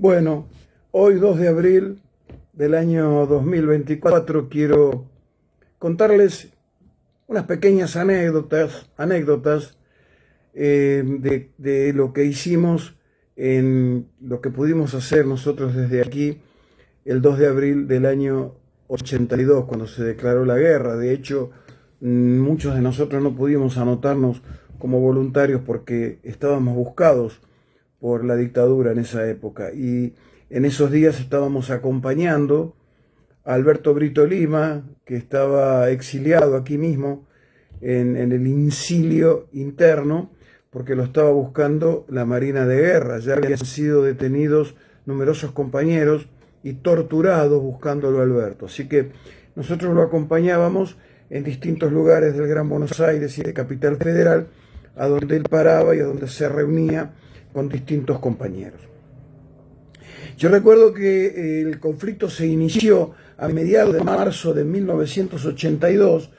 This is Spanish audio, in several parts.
Bueno, hoy 2 de abril del año 2024 quiero contarles unas pequeñas anécdotas de lo que hicimos en lo que pudimos hacer nosotros desde aquí el 2 de abril del año 82, cuando se declaró la guerra. De hecho, muchos de nosotros no pudimos anotarnos como voluntarios porque estábamos buscados por la dictadura en esa época. Y en esos días estábamos acompañando a Alberto Brito Lima, que estaba exiliado aquí mismo, en el incilio interno, porque lo estaba buscando la Marina de Guerra. Ya habían sido detenidos numerosos compañeros y torturados buscándolo a Alberto. Así que nosotros lo acompañábamos en distintos lugares del Gran Buenos Aires y de Capital Federal, a donde él paraba y a donde se reunía con distintos compañeros. Yo recuerdo que el conflicto se inició a mediados de marzo de 1982,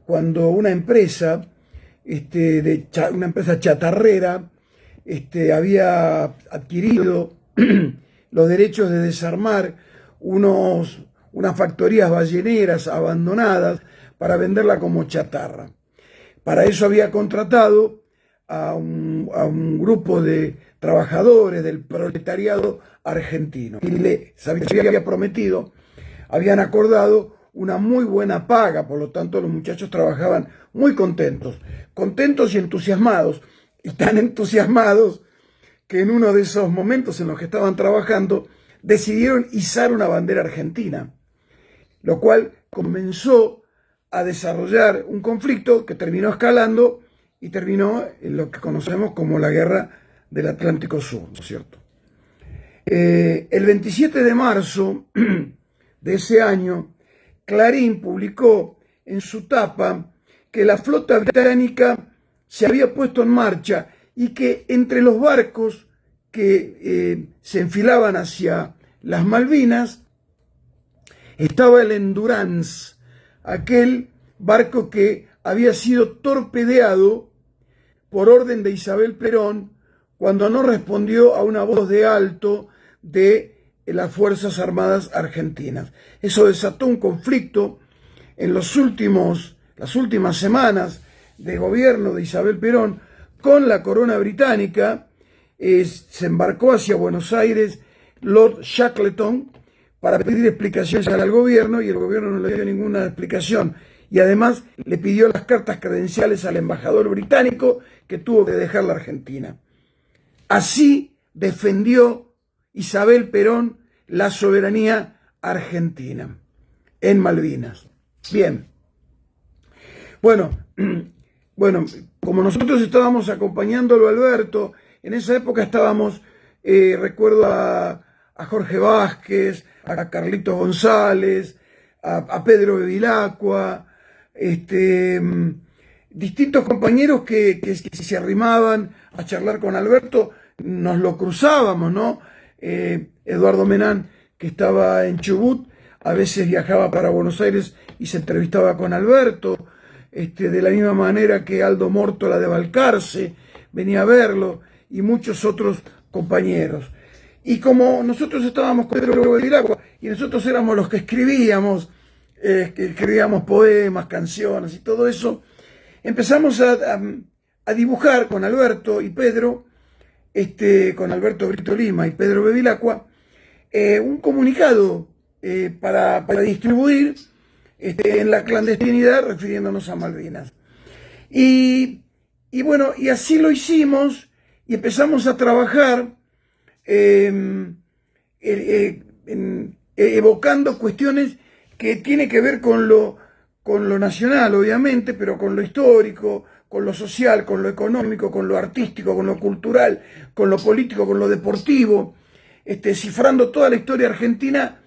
cuando una empresa, una empresa chatarrera, había adquirido los derechos de desarmar unas factorías balleneras abandonadas para venderla como chatarra. Para eso había contratado a un grupo de trabajadores del proletariado argentino y les había prometido, habían acordado una muy buena paga. Por lo tanto los muchachos trabajaban muy contentos y entusiasmados, y tan entusiasmados que en uno de esos momentos en los que estaban trabajando decidieron izar una bandera argentina, lo cual comenzó a desarrollar un conflicto que terminó escalando y terminó en lo que conocemos como la Guerra del Atlántico Sur, ¿no es cierto? El 27 de marzo de ese año, Clarín publicó en su tapa que la flota británica se había puesto en marcha y que entre los barcos que se enfilaban hacia las Malvinas estaba el Endurance, aquel barco que había sido torpedeado por orden de Isabel Perón cuando no respondió a una voz de alto de las Fuerzas Armadas Argentinas. Eso desató un conflicto en las últimas semanas de gobierno de Isabel Perón con la corona británica. Se embarcó hacia Buenos Aires Lord Shackleton para pedir explicaciones al gobierno, y el gobierno no le dio ninguna explicación. Y además le pidió las cartas credenciales al embajador británico, que tuvo que dejar la Argentina. Así defendió Isabel Perón la soberanía argentina en Malvinas. Bien. Bueno, como nosotros estábamos acompañándolo a Alberto, en esa época estábamos, recuerdo a Jorge Vázquez, a Carlitos González, a Pedro Bevilacqua, distintos compañeros que se arrimaban a charlar con Alberto. Nos lo cruzábamos, ¿no? Eduardo Menán, que estaba en Chubut, a veces viajaba para Buenos Aires y se entrevistaba con Alberto, de la misma manera que Aldo Mórtola de Balcarce venía a verlo, y muchos otros compañeros. Y como nosotros estábamos con Pedro Bevilacqua y nosotros éramos los que escribíamos poemas, canciones y todo eso, empezamos a dibujar con Alberto y Pedro, con Alberto Brito Lima y Pedro Bevilacqua, un comunicado para distribuir en la clandestinidad, refiriéndonos a Malvinas. Y bueno, y así lo hicimos, y empezamos a trabajar evocando cuestiones que tienen que ver con lo nacional, obviamente, pero con lo histórico, con lo social, con lo económico, con lo artístico, con lo cultural, con lo político, con lo deportivo, cifrando toda la historia argentina,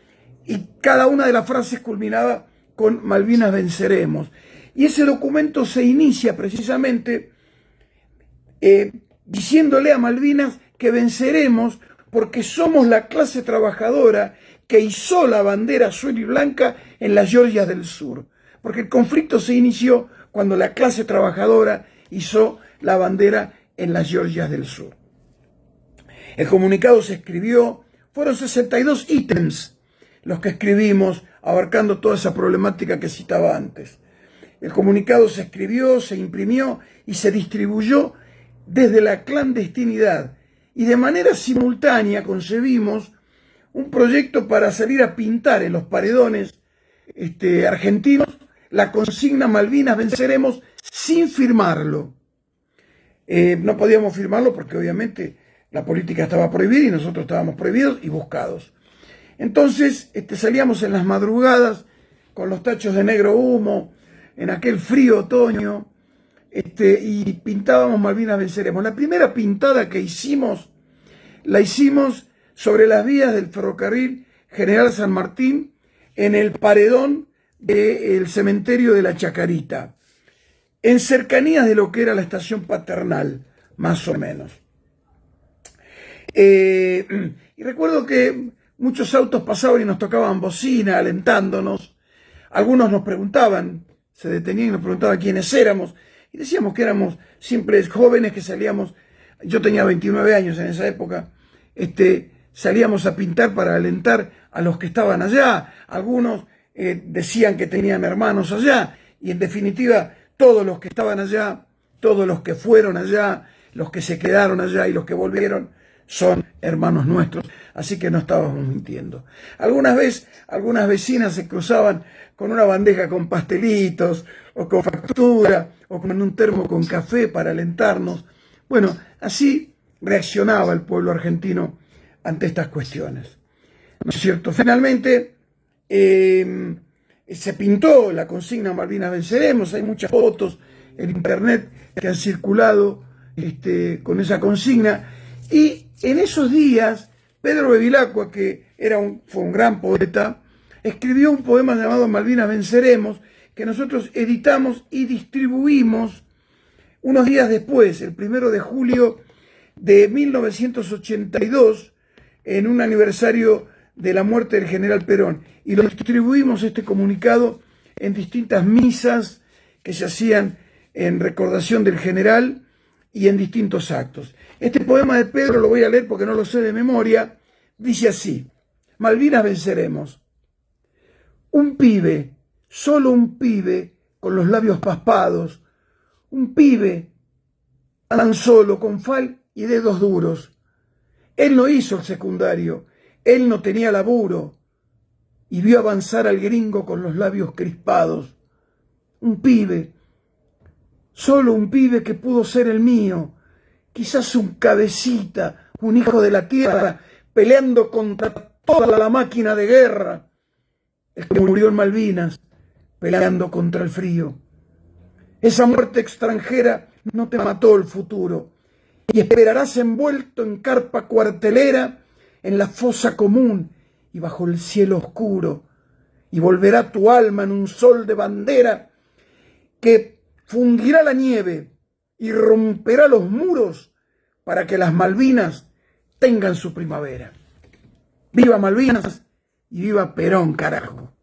y cada una de las frases culminaba con Malvinas venceremos. Y ese documento se inicia precisamente diciéndole a Malvinas que venceremos porque somos la clase trabajadora que izó la bandera azul y blanca en las Georgias del Sur. Porque el conflicto se inició cuando la clase trabajadora izó la bandera en las Georgias del Sur. El comunicado se escribió, Fueron 62 ítems los que escribimos, abarcando toda esa problemática que citaba antes. El comunicado se escribió, se imprimió y se distribuyó desde la clandestinidad. Y de manera simultánea concebimos un proyecto para salir a pintar en los paredones argentinos la consigna Malvinas venceremos sin firmarlo. No podíamos firmarlo porque obviamente la política estaba prohibida y nosotros estábamos prohibidos y buscados. Entonces salíamos en las madrugadas con los tachos de negro humo, en aquel frío otoño, y pintábamos Malvinas venceremos. La primera pintada que hicimos, la hicimos sobre las vías del ferrocarril General San Martín, en el paredón del cementerio de la Chacarita, en cercanías de lo que era la estación Paternal, más o menos. Y recuerdo que muchos autos pasaban y nos tocaban bocina, alentándonos. Algunos nos preguntaban, se detenían y nos preguntaban quiénes éramos, y decíamos que éramos simples jóvenes que salíamos. Yo tenía 29 años en esa época. Salíamos a pintar para alentar a los que estaban allá. Algunos decían que tenían hermanos allá, y en definitiva todos los que estaban allá, todos los que fueron allá, los que se quedaron allá y los que volvieron son hermanos nuestros, así que no estábamos mintiendo. Algunas vecinas se cruzaban con una bandeja con pastelitos o con factura o con un termo con café para alentarnos. Bueno, así reaccionaba el pueblo argentino ante estas cuestiones, ¿no es cierto? Finalmente se pintó la consigna Malvinas venceremos. Hay muchas fotos en internet que han circulado con esa consigna, y en esos días Pedro Bevilacqua, que fue un gran poeta, escribió un poema llamado Malvinas venceremos, que nosotros editamos y distribuimos unos días después, el 1 de julio de 1982, en un aniversario de la muerte del general Perón, y lo distribuimos este comunicado en distintas misas que se hacían en recordación del general y en distintos actos. Este poema de Pedro lo voy a leer porque no lo sé de memoria. Dice así: Malvinas venceremos. Un pibe, solo un pibe, con los labios paspados, un pibe tan solo, con fal y dedos duros. Él no hizo el secundario, él no tenía laburo, y vio avanzar al gringo con los labios crispados. Un pibe, solo un pibe que pudo ser el mío, quizás un cabecita, un hijo de la tierra, peleando contra toda la máquina de guerra. El que murió en Malvinas, peleando contra el frío. Esa muerte extranjera no te mató el futuro, y esperarás envuelto en carpa cuartelera, en la fosa común y bajo el cielo oscuro, y volverá tu alma en un sol de bandera que fundirá la nieve y romperá los muros para que las Malvinas tengan su primavera. ¡Viva Malvinas y viva Perón, carajo!